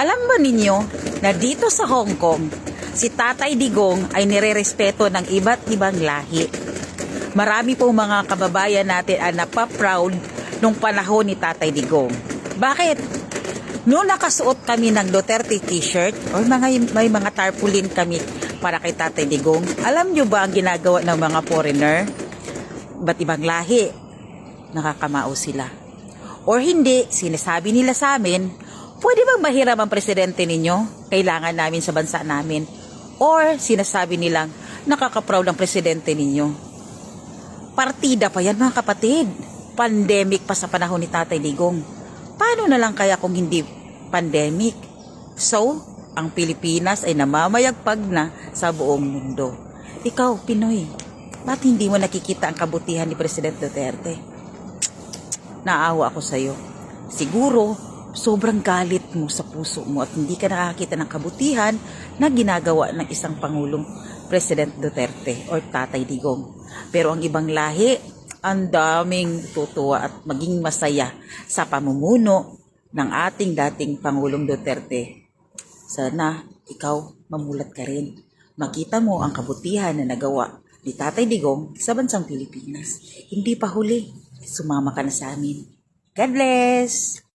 Alam ba ninyo na dito sa Hong Kong, si Tatay Digong ay nirerespeto ng iba't ibang lahi. Marami pong mga kababayan natin ang napaproud nung panahon ni Tatay Digong. Bakit? Noong nakasuot kami ng Duterte t-shirt o may mga tarpaulin kami para kay Tatay Digong, alam nyo ba ang ginagawa ng mga foreigner? Ba't ibang lahi? Nakakamao sila. Or hindi, sinasabi nila sa amin, pwede bang mahiram ang presidente ninyo? Kailangan namin sa bansa namin. Or sinasabi nilang, nakaka-proud ang presidente ninyo. Partida pa yan mga kapatid. Pandemic pa sa panahon ni Tatay Digong. Paano na lang kaya kung hindi pandemic? So, ang Pilipinas ay namamayagpag na sa buong mundo. Ikaw, Pinoy, ba't hindi mo nakikita ang kabutihan ni President Duterte? Naawa ako sa'yo. Siguro, sobrang galit mo sa puso mo at hindi ka nakakita ng kabutihan na ginagawa ng isang Pangulong President Duterte o Tatay Digong. Pero ang ibang lahi, ang daming tutuwa at maging masaya sa pamumuno ng ating dating Pangulong Duterte. Sana ikaw mamulat ka rin. Makita mo ang kabutihan na nagawa ni Tatay Digong sa bansang Pilipinas. Hindi pa huli. Sumama ka na sa amin. God bless!